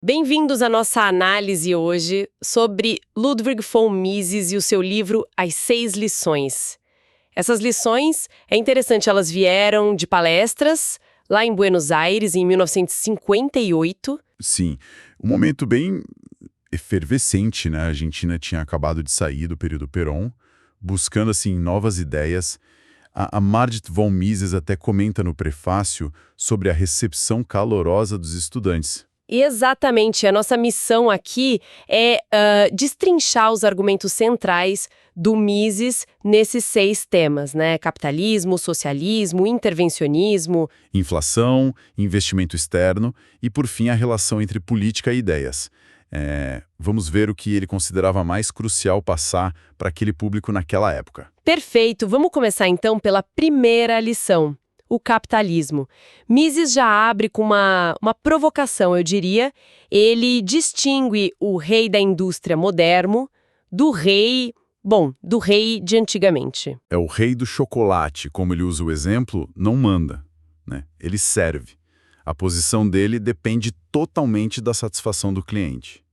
Bem-vindos à nossa análise hoje sobre Ludwig von Mises e o seu livro As Seis Lições. Essas lições, é interessante, elas vieram de palestras lá em Buenos Aires em 1958. Sim, um momento bem efervescente, né? A Argentina tinha acabado de sair do período Perón, buscando, assim, novas ideias. A Margit von Mises até comenta no prefácio sobre a recepção calorosa dos estudantes. Exatamente, a nossa missão aqui é destrinchar os argumentos centrais do Mises nesses 6 temas, né? Capitalismo, socialismo, intervencionismo. Inflação, investimento externo e, por fim, a relação entre política e ideias. Vamos ver o que ele considerava mais crucial passar para aquele público naquela época. Perfeito, vamos começar então pela primeira lição. O capitalismo. Mises já abre com uma provocação, eu diria. Ele distingue o rei da indústria moderno do rei de antigamente. É o rei do chocolate, como ele usa o exemplo, não manda, né? Ele serve. A posição dele depende totalmente da satisfação do cliente.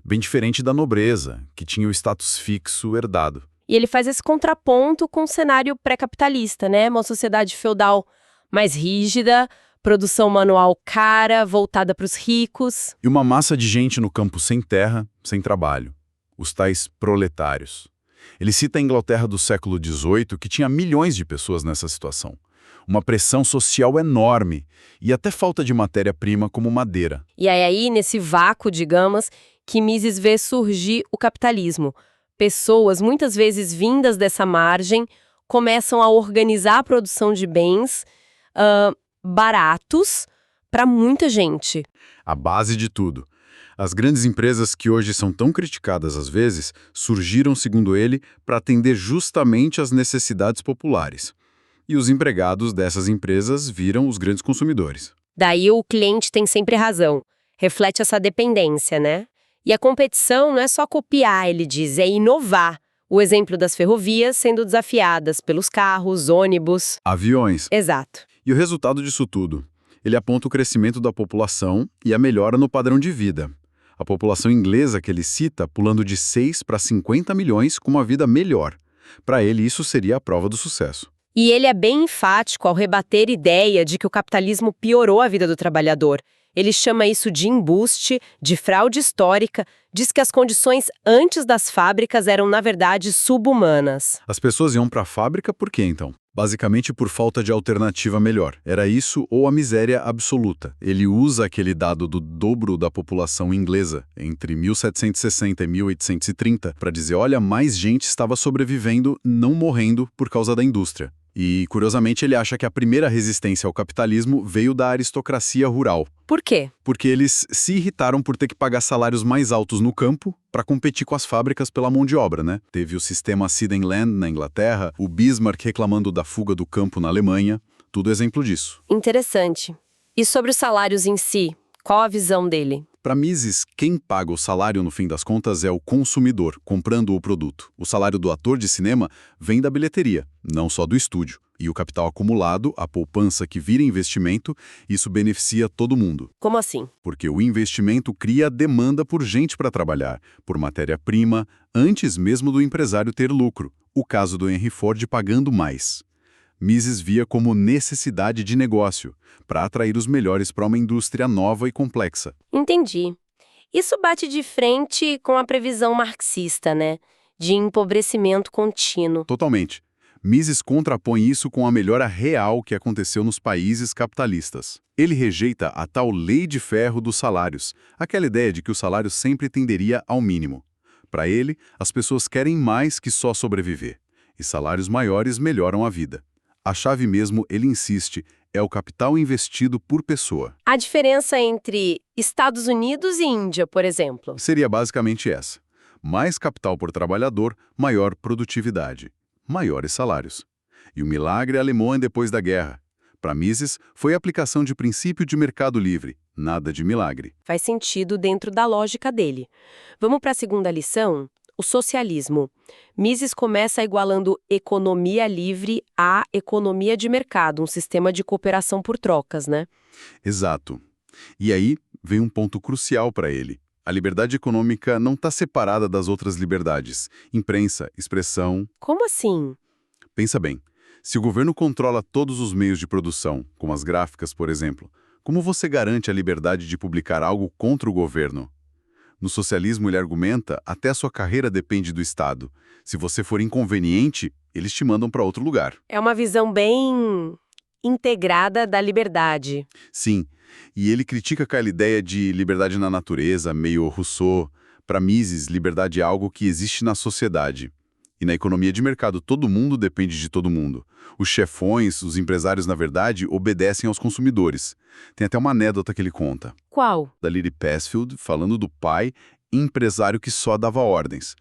Bem diferente da nobreza, que tinha o status fixo herdado. E ele faz esse contraponto com o cenário pré-capitalista, né? Uma sociedade feudal mais rígida, produção manual cara, voltada para os ricos. E uma massa de gente no campo sem terra, sem trabalho. Os tais proletários. Ele cita a Inglaterra do século XVIII, que tinha milhões de pessoas nessa situação. Uma pressão social enorme e até falta de matéria-prima como madeira. E é aí, nesse vácuo, digamos, que Mises vê surgir o capitalismo. Pessoas, muitas vezes vindas dessa margem, começam a organizar a produção de bens baratos para muita gente. A base de tudo. As grandes empresas que hoje são tão criticadas às vezes, surgiram, segundo ele, para atender justamente às necessidades populares. E os empregados dessas empresas viram os grandes consumidores. Daí o cliente tem sempre razão. Reflete essa dependência, né? E a competição não é só copiar, ele diz, é inovar. O exemplo das ferrovias sendo desafiadas pelos carros, ônibus... Aviões. Exato. E o resultado disso tudo? Ele aponta o crescimento da população e a melhora no padrão de vida. A população inglesa que ele cita pulando de 6 para 50 milhões com uma vida melhor. Para ele, isso seria a prova do sucesso. E ele é bem enfático ao rebater a ideia de que o capitalismo piorou a vida do trabalhador. Ele chama isso de embuste, de fraude histórica, diz que as condições antes das fábricas eram, na verdade, sub-humanas. As pessoas iam para a fábrica por quê, então? Basicamente por falta de alternativa melhor. Era isso ou a miséria absoluta. Ele usa aquele dado do dobro da população inglesa entre 1760 e 1830 para dizer, olha, mais gente estava sobrevivendo, não morrendo por causa da indústria. E, curiosamente, ele acha que a primeira resistência ao capitalismo veio da aristocracia rural. Por quê? Porque eles se irritaram por ter que pagar salários mais altos no campo para competir com as fábricas pela mão de obra, né? Teve o sistema Sydenland na Inglaterra, o Bismarck reclamando da fuga do campo na Alemanha, tudo exemplo disso. Interessante. E sobre os salários em si, qual a visão dele? Para Mises, quem paga o salário no fim das contas é o consumidor, comprando o produto. O salário do ator de cinema vem da bilheteria, não só do estúdio. E o capital acumulado, a poupança que vira investimento, isso beneficia todo mundo. Como assim? Porque o investimento cria demanda por gente para trabalhar, por matéria-prima, antes mesmo do empresário ter lucro. O caso do Henry Ford pagando mais. Mises via como necessidade de negócio, para atrair os melhores para uma indústria nova e complexa. Entendi. Isso bate de frente com a previsão marxista, né? De empobrecimento contínuo. Totalmente. Mises contrapõe isso com a melhora real que aconteceu nos países capitalistas. Ele rejeita a tal lei de ferro dos salários, aquela ideia de que o salário sempre tenderia ao mínimo. Para ele, as pessoas querem mais que só sobreviver, e salários maiores melhoram a vida. A chave mesmo, ele insiste, é o capital investido por pessoa. A diferença entre Estados Unidos e Índia, por exemplo. Seria basicamente essa. Mais capital por trabalhador, maior produtividade. Maiores salários. E o milagre alemão depois da guerra. Para Mises, foi a aplicação de princípio de mercado livre, nada de milagre. Faz sentido dentro da lógica dele. Vamos para a segunda lição? O socialismo. Mises começa igualando economia livre à economia de mercado, um sistema de cooperação por trocas, né? Exato. E aí vem um ponto crucial para ele. A liberdade econômica não está separada das outras liberdades. Imprensa, expressão... Como assim? Pensa bem, se o governo controla todos os meios de produção, como as gráficas, por exemplo, como você garante a liberdade de publicar algo contra o governo? No socialismo, ele argumenta, até a sua carreira depende do Estado. Se você for inconveniente, eles te mandam para outro lugar. É uma visão bem integrada da liberdade. Sim, e ele critica aquela ideia de liberdade na natureza, meio Rousseau. Para Mises, liberdade é algo que existe na sociedade. E na economia de mercado, todo mundo depende de todo mundo. Os chefões, os empresários, na verdade, obedecem aos consumidores. Tem até uma anedota que ele conta. Qual? Da Lily Pasfield, falando do pai, empresário que só dava ordens.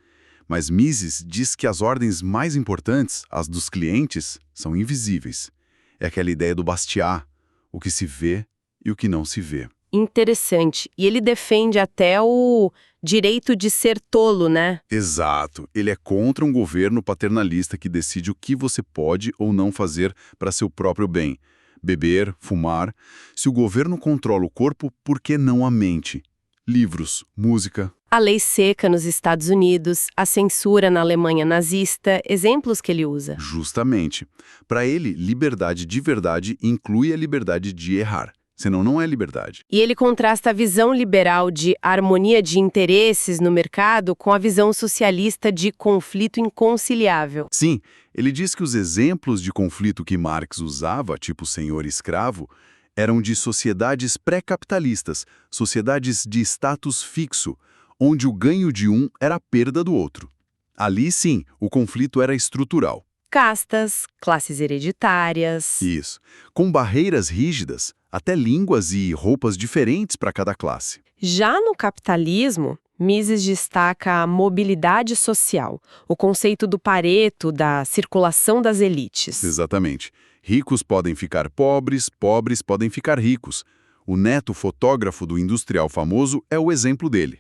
Mas Mises diz que as ordens mais importantes, as dos clientes, são invisíveis. É aquela ideia do Bastiat, o que se vê e o que não se vê. Interessante. E ele defende até o direito de ser tolo, né? Exato. Ele é contra um governo paternalista que decide o que você pode ou não fazer para seu próprio bem. Beber, fumar. Se o governo controla o corpo, por que não a mente? Livros, música. A lei seca nos Estados Unidos, a censura na Alemanha nazista, exemplos que ele usa. Justamente. Para ele, liberdade de verdade inclui a liberdade de errar. Senão não é liberdade. E ele contrasta a visão liberal de harmonia de interesses no mercado com a visão socialista de conflito inconciliável. Sim, ele diz que os exemplos de conflito que Marx usava, tipo senhor e escravo, eram de sociedades pré-capitalistas, sociedades de status fixo, onde o ganho de um era a perda do outro. Ali, sim, o conflito era estrutural. Castas, classes hereditárias. Isso. Com barreiras rígidas, até línguas e roupas diferentes para cada classe. Já no capitalismo, Mises destaca a mobilidade social, o conceito do Pareto, da circulação das elites. Exatamente. Ricos podem ficar pobres, pobres podem ficar ricos. O neto fotógrafo do industrial famoso é o exemplo dele.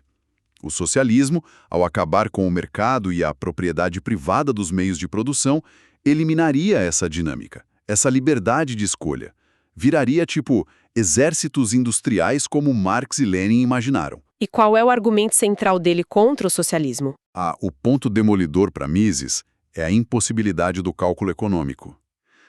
O socialismo, ao acabar com o mercado e a propriedade privada dos meios de produção, eliminaria essa dinâmica, essa liberdade de escolha. Viraria tipo exércitos industriais como Marx e Lenin imaginaram. E qual é o argumento central dele contra o socialismo? O ponto demolidor para Mises é a impossibilidade do cálculo econômico.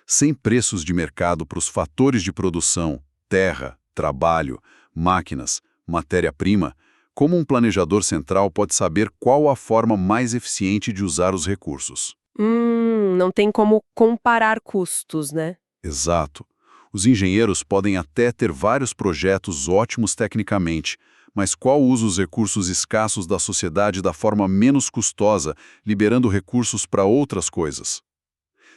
Sem preços de mercado para os fatores de produção, terra, trabalho, máquinas, matéria-prima, como um planejador central pode saber qual a forma mais eficiente de usar os recursos? Não tem como comparar custos, né? Exato. Os engenheiros podem até ter vários projetos ótimos tecnicamente, mas qual usa os recursos escassos da sociedade da forma menos custosa, liberando recursos para outras coisas?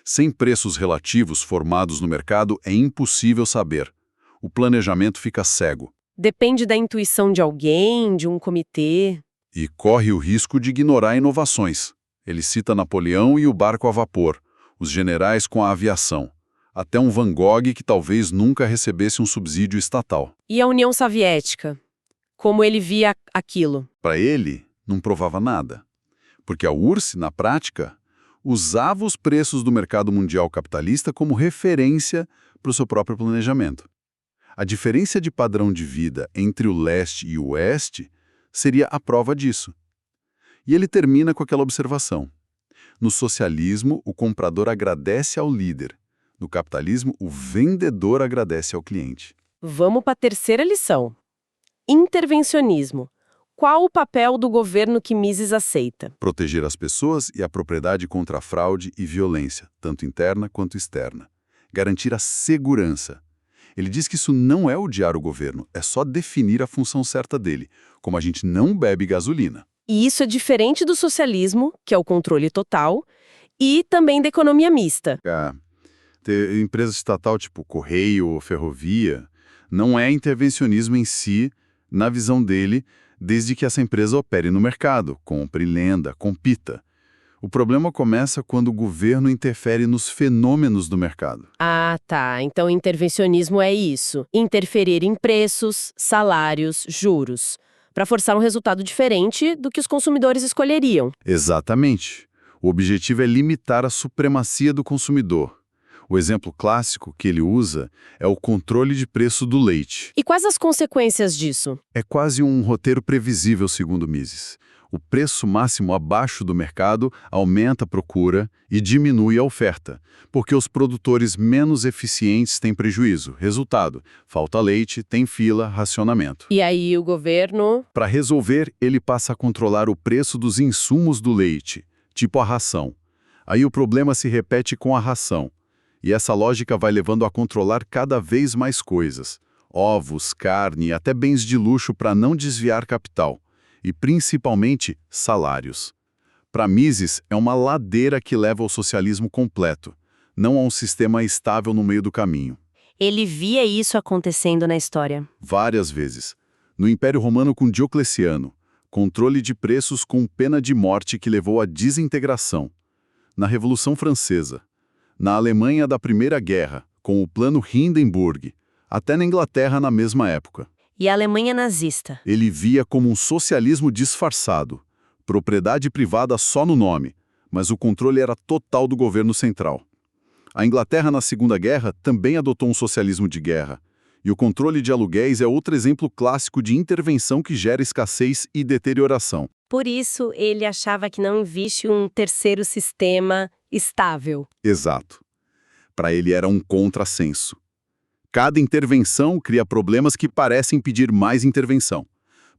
Sem preços relativos formados no mercado, é impossível saber. O planejamento fica cego. Depende da intuição de alguém, de um comitê. E corre o risco de ignorar inovações. Ele cita Napoleão e o barco a vapor, os generais com a aviação, até um Van Gogh que talvez nunca recebesse um subsídio estatal. E a União Soviética? Como ele via aquilo? Para ele, não provava nada, porque a URSS, na prática, usava os preços do mercado mundial capitalista como referência para o seu próprio planejamento. A diferença de padrão de vida entre o leste e o oeste seria a prova disso. E ele termina com aquela observação. No socialismo, o comprador agradece ao líder. No capitalismo, o vendedor agradece ao cliente. Vamos para a terceira lição. Intervencionismo. Qual o papel do governo que Mises aceita? Proteger as pessoas e a propriedade contra a fraude e violência, tanto interna quanto externa. Garantir a segurança. Ele diz que isso não é odiar o governo, é só definir a função certa dele, como a gente não bebe gasolina. E isso é diferente do socialismo, que é o controle total, e também da economia mista. Ter empresa estatal tipo Correio ou Ferrovia não é intervencionismo em si, na visão dele, desde que essa empresa opere no mercado, compre, lenda, compita. O problema começa quando o governo interfere nos fenômenos do mercado. Ah, tá. Então intervencionismo é isso. Interferir em preços, salários, juros, para forçar um resultado diferente do que os consumidores escolheriam. Exatamente. O objetivo é limitar a supremacia do consumidor. O exemplo clássico que ele usa é o controle de preço do leite. E quais as consequências disso? É quase um roteiro previsível, segundo Mises. O preço máximo abaixo do mercado aumenta a procura e diminui a oferta, porque os produtores menos eficientes têm prejuízo. Resultado: falta leite, tem fila, racionamento. E aí o governo... Para resolver, ele passa a controlar o preço dos insumos do leite, tipo a ração. Aí o problema se repete com a ração. E essa lógica vai levando a controlar cada vez mais coisas. Ovos, carne, até bens de luxo para não desviar capital. E principalmente salários. Para Mises, é uma ladeira que leva ao socialismo completo, não a um sistema estável no meio do caminho. Ele via isso acontecendo na história. Várias vezes. No Império Romano com Diocleciano, controle de preços com pena de morte que levou à desintegração. Na Revolução Francesa. Na Alemanha da Primeira Guerra, com o Plano Hindenburg. Até na Inglaterra na mesma época. E a Alemanha nazista? Ele via como um socialismo disfarçado, propriedade privada só no nome, mas o controle era total do governo central. A Inglaterra, na Segunda Guerra, também adotou um socialismo de guerra, e o controle de aluguéis é outro exemplo clássico de intervenção que gera escassez e deterioração. Por isso, ele achava que não existe um terceiro sistema estável. Exato. Para ele era um contrassenso. Cada intervenção cria problemas que parecem pedir mais intervenção.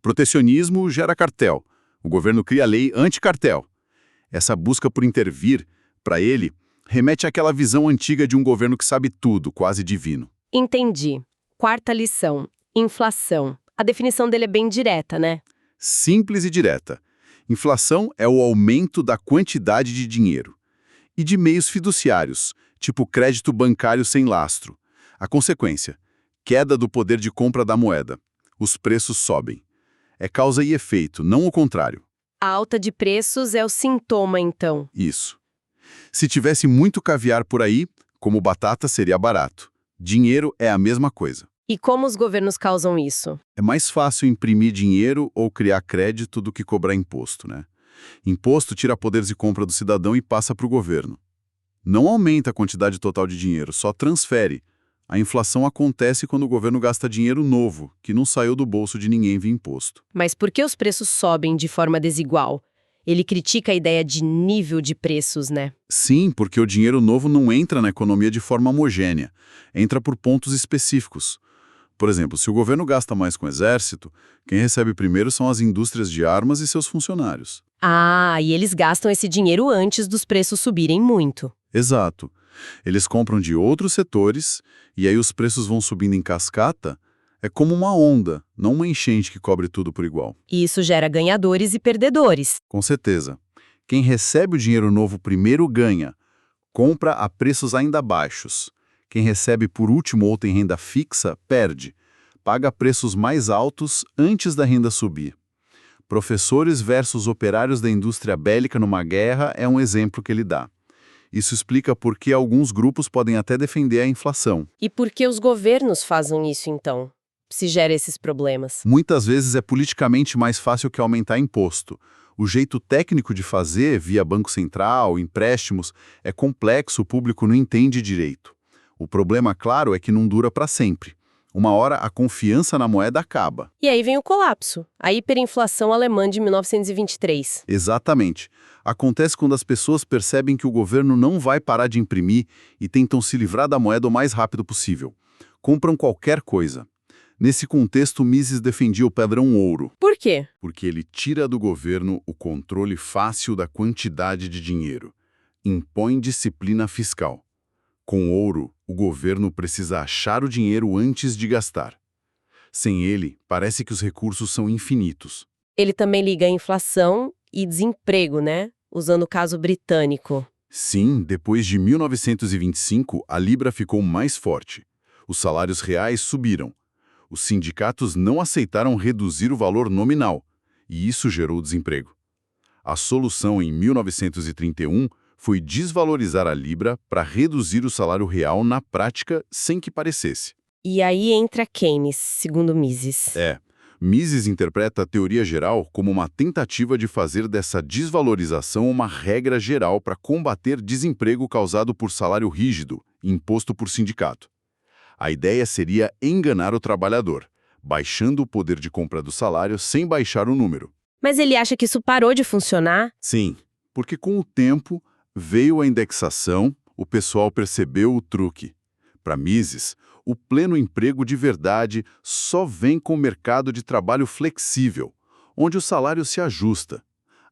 Protecionismo gera cartel. O governo cria lei anti-cartel. Essa busca por intervir, para ele, remete àquela visão antiga de um governo que sabe tudo, quase divino. Entendi. Quarta lição. Inflação. A definição dele é bem direta, né? Simples e direta. Inflação é o aumento da quantidade de dinheiro. E de meios fiduciários, tipo crédito bancário sem lastro. A consequência: queda do poder de compra da moeda. Os preços sobem. É causa e efeito, não o contrário. A alta de preços é o sintoma, então. Isso. Se tivesse muito caviar por aí, como batata seria barato. Dinheiro é a mesma coisa. E como os governos causam isso? É mais fácil imprimir dinheiro ou criar crédito do que cobrar imposto, né? Imposto tira poder de compra do cidadão e passa para o governo. Não aumenta a quantidade total de dinheiro, só transfere. A inflação acontece quando o governo gasta dinheiro novo, que não saiu do bolso de ninguém via imposto. Mas por que os preços sobem de forma desigual? Ele critica a ideia de nível de preços, né? Sim, porque o dinheiro novo não entra na economia de forma homogênea. Entra por pontos específicos. Por exemplo, se o governo gasta mais com o exército, quem recebe primeiro são as indústrias de armas e seus funcionários. Ah, e eles gastam esse dinheiro antes dos preços subirem muito. Exato. Eles compram de outros setores, e aí os preços vão subindo em cascata. É como uma onda, não uma enchente que cobre tudo por igual. E isso gera ganhadores e perdedores. Com certeza. Quem recebe o dinheiro novo primeiro ganha. Compra a preços ainda baixos. Quem recebe por último ou tem renda fixa, perde. Paga preços mais altos antes da renda subir. Professores versus operários da indústria bélica numa guerra é um exemplo que ele dá. Isso explica por que alguns grupos podem até defender a inflação. E por que os governos fazem isso, então? Se gera esses problemas. Muitas vezes é politicamente mais fácil que aumentar imposto. O jeito técnico de fazer, via Banco Central, empréstimos, é complexo, o público não entende direito. O problema, claro, é que não dura para sempre. Uma hora a confiança na moeda acaba. E aí vem o colapso, a hiperinflação alemã de 1923. Exatamente. Acontece quando as pessoas percebem que o governo não vai parar de imprimir e tentam se livrar da moeda o mais rápido possível. Compram qualquer coisa. Nesse contexto, Mises defendia o padrão ouro. Por quê? Porque ele tira do governo o controle fácil da quantidade de dinheiro. Impõe disciplina fiscal. Com ouro, o governo precisa achar o dinheiro antes de gastar. Sem ele, parece que os recursos são infinitos. Ele também liga a inflação e desemprego, né? Usando o caso britânico. Sim, depois de 1925, a Libra ficou mais forte. Os salários reais subiram. Os sindicatos não aceitaram reduzir o valor nominal, e isso gerou desemprego. A solução em 1931 foi desvalorizar a Libra para reduzir o salário real na prática sem que parecesse. E aí entra Keynes, segundo Mises. Mises interpreta a teoria geral como uma tentativa de fazer dessa desvalorização uma regra geral para combater desemprego causado por salário rígido, imposto por sindicato. A ideia seria enganar o trabalhador, baixando o poder de compra do salário sem baixar o número. Mas ele acha que isso parou de funcionar? Sim, porque com o tempo veio a indexação, o pessoal percebeu o truque. Para Mises, o pleno emprego de verdade só vem com o mercado de trabalho flexível, onde o salário se ajusta.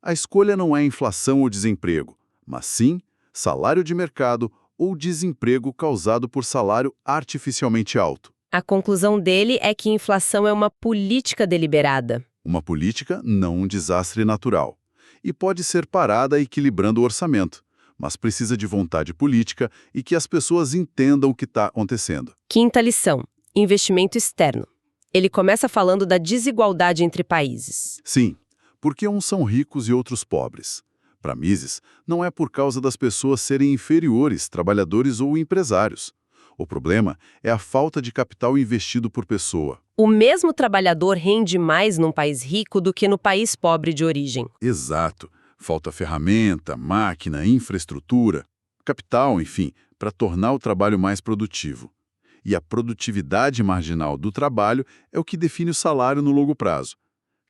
A escolha não é inflação ou desemprego, mas sim salário de mercado ou desemprego causado por salário artificialmente alto. A conclusão dele é que inflação é uma política deliberada. Uma política, não um desastre natural. E pode ser parada equilibrando o orçamento, mas precisa de vontade política e que as pessoas entendam o que está acontecendo. Quinta lição: investimento externo. Ele começa falando da desigualdade entre países. Sim, porque uns são ricos e outros pobres. Para Mises, não é por causa das pessoas serem inferiores, trabalhadores ou empresários. O problema é a falta de capital investido por pessoa. O mesmo trabalhador rende mais num país rico do que no país pobre de origem. Exato. Falta ferramenta, máquina, infraestrutura, capital, enfim, para tornar o trabalho mais produtivo. E a produtividade marginal do trabalho é o que define o salário no longo prazo.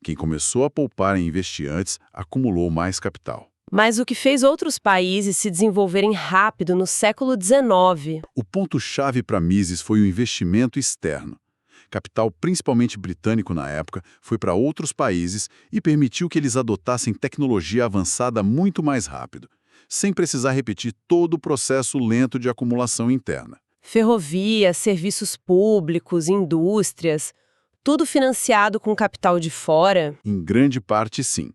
Quem começou a poupar e investir antes acumulou mais capital. Mas o que fez outros países se desenvolverem rápido no século XIX? O ponto-chave para Mises foi o investimento externo. Capital, principalmente britânico na época, foi para outros países e permitiu que eles adotassem tecnologia avançada muito mais rápido, sem precisar repetir todo o processo lento de acumulação interna. Ferrovias, serviços públicos, indústrias, tudo financiado com capital de fora? Em grande parte, sim.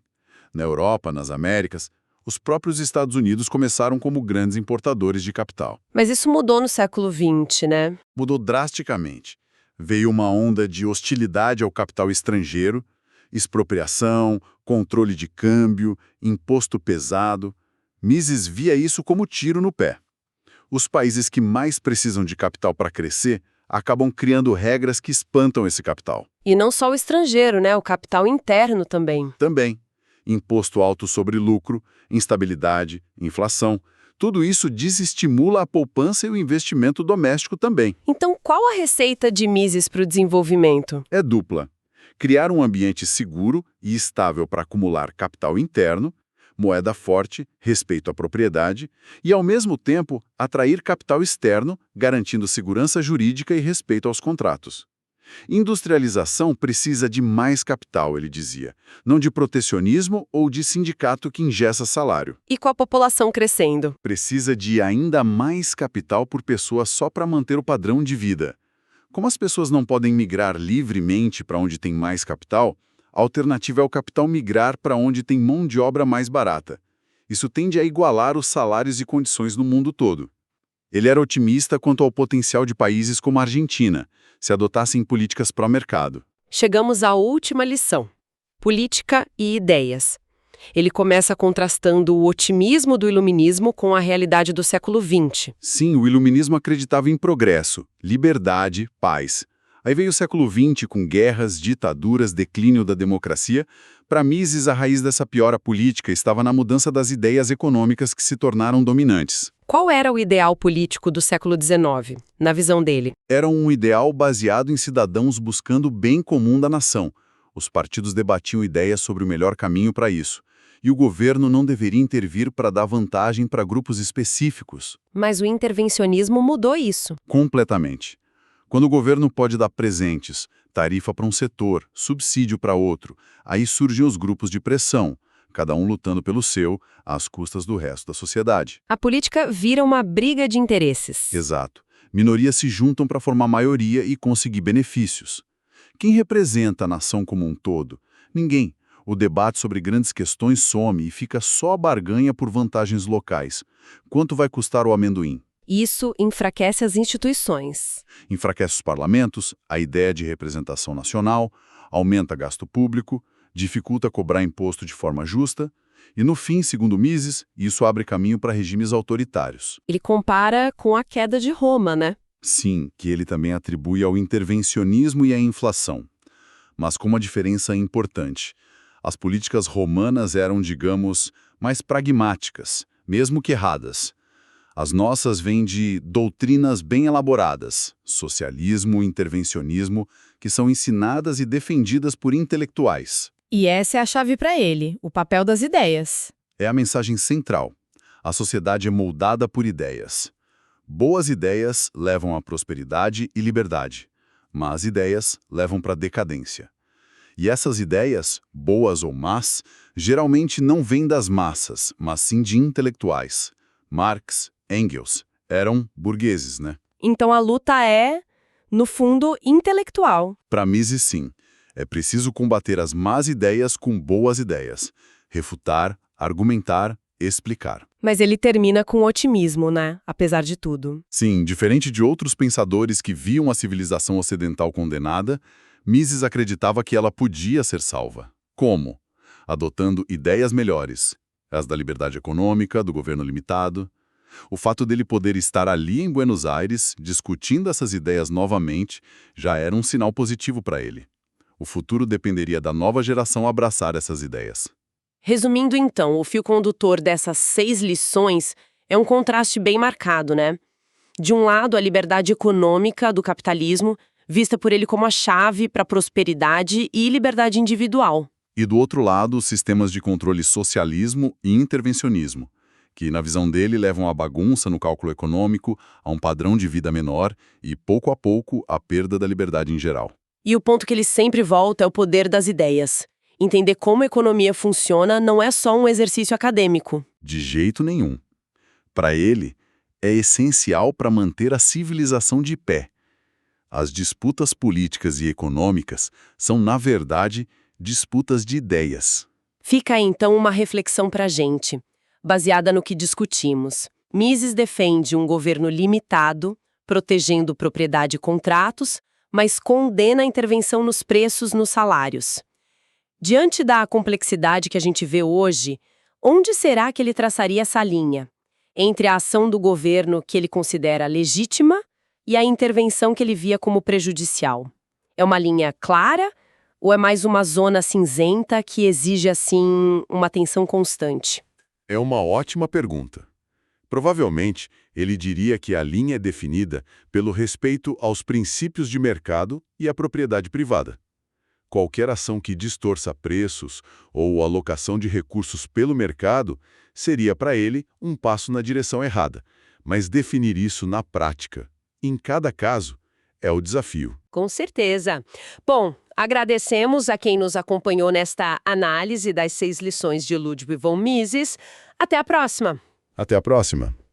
Na Europa, nas Américas, os próprios Estados Unidos começaram como grandes importadores de capital. Mas isso mudou no século XX, né? Mudou drasticamente. Veio uma onda de hostilidade ao capital estrangeiro, expropriação, controle de câmbio, imposto pesado. Mises via isso como tiro no pé. Os países que mais precisam de capital para crescer acabam criando regras que espantam esse capital. E não só o estrangeiro, né? O capital interno também. Também. Imposto alto sobre lucro, instabilidade, inflação. Tudo isso desestimula a poupança e o investimento doméstico também. Então, qual a receita de Mises para o desenvolvimento? É dupla. Criar um ambiente seguro e estável para acumular capital interno, moeda forte, respeito à propriedade, e, ao mesmo tempo, atrair capital externo, garantindo segurança jurídica e respeito aos contratos. Industrialização precisa de mais capital, ele dizia, não de protecionismo ou de sindicato que engessa salário. E com a população crescendo? Precisa de ainda mais capital por pessoa só para manter o padrão de vida. Como as pessoas não podem migrar livremente para onde tem mais capital, a alternativa é o capital migrar para onde tem mão de obra mais barata. Isso tende a igualar os salários e condições no mundo todo. Ele era otimista quanto ao potencial de países como a Argentina, se adotassem políticas pró-mercado. Chegamos à última lição: política e ideias. Ele começa contrastando o otimismo do iluminismo com a realidade do século XX. Sim, o iluminismo acreditava em progresso, liberdade, paz. Aí veio o século XX com guerras, ditaduras, declínio da democracia. Para Mises, a raiz dessa piora política estava na mudança das ideias econômicas que se tornaram dominantes. Qual era o ideal político do século XIX, na visão dele? Era um ideal baseado em cidadãos buscando o bem comum da nação. Os partidos debatiam ideias sobre o melhor caminho para isso. E o governo não deveria intervir para dar vantagem para grupos específicos. Mas o intervencionismo mudou isso. Completamente. Quando o governo pode dar presentes, tarifa para um setor, subsídio para outro, aí surgem os grupos de pressão, cada um lutando pelo seu, às custas do resto da sociedade. A política vira uma briga de interesses. Exato. Minorias se juntam para formar maioria e conseguir benefícios. Quem representa a nação como um todo? Ninguém. O debate sobre grandes questões some e fica só a barganha por vantagens locais. Quanto vai custar o amendoim? Isso enfraquece as instituições. Enfraquece os parlamentos, a ideia de representação nacional, aumenta gasto público, dificulta cobrar imposto de forma justa e, no fim, segundo Mises, isso abre caminho para regimes autoritários. Ele compara com a queda de Roma, né? Sim, que ele também atribui ao intervencionismo e à inflação. Mas com uma diferença importante. As políticas romanas eram, digamos, mais pragmáticas, mesmo que erradas. As nossas vêm de doutrinas bem elaboradas, socialismo e intervencionismo, que são ensinadas e defendidas por intelectuais. E essa é a chave para ele, o papel das ideias. É a mensagem central. A sociedade é moldada por ideias. Boas ideias levam à prosperidade e liberdade. Más ideias levam para a decadência. E essas ideias, boas ou más, geralmente não vêm das massas, mas sim de intelectuais. Marx, Engels, eram burgueses, né? Então a luta é, no fundo, intelectual. Para Mises, sim. É preciso combater as más ideias com boas ideias. Refutar, argumentar, explicar. Mas ele termina com otimismo, né? Apesar de tudo. Sim, diferente de outros pensadores que viam a civilização ocidental condenada, Mises acreditava que ela podia ser salva. Como? Adotando ideias melhores. As da liberdade econômica, do governo limitado. O fato dele poder estar ali em Buenos Aires, discutindo essas ideias novamente, já era um sinal positivo para ele. O futuro dependeria da nova geração abraçar essas ideias. Resumindo então, o fio condutor dessas 6 lições é um contraste bem marcado, né? De um lado, a liberdade econômica do capitalismo, vista por ele como a chave para a prosperidade e liberdade individual. E do outro lado, os sistemas de controle socialismo e intervencionismo, que, na visão dele, levam à bagunça no cálculo econômico, a um padrão de vida menor e, pouco a pouco, à perda da liberdade em geral. E o ponto que ele sempre volta é o poder das ideias. Entender como a economia funciona não é só um exercício acadêmico. De jeito nenhum. Para ele, é essencial para manter a civilização de pé. As disputas políticas e econômicas são, na verdade, disputas de ideias. Fica aí, então, uma reflexão para a gente, baseada no que discutimos. Mises defende um governo limitado, protegendo propriedade e contratos, mas condena a intervenção nos preços, nos salários. Diante da complexidade que a gente vê hoje, onde será que ele traçaria essa linha? Entre a ação do governo que ele considera legítima e a intervenção que ele via como prejudicial. É uma linha clara ou é mais uma zona cinzenta que exige, assim, uma atenção constante? É uma ótima pergunta. Provavelmente, ele diria que a linha é definida pelo respeito aos princípios de mercado e à propriedade privada. Qualquer ação que distorça preços ou alocação de recursos pelo mercado seria, para ele, um passo na direção errada. Mas definir isso na prática, em cada caso, é o desafio. Com certeza. Bom, agradecemos a quem nos acompanhou nesta análise das 6 lições de Ludwig von Mises. Até a próxima! Até a próxima!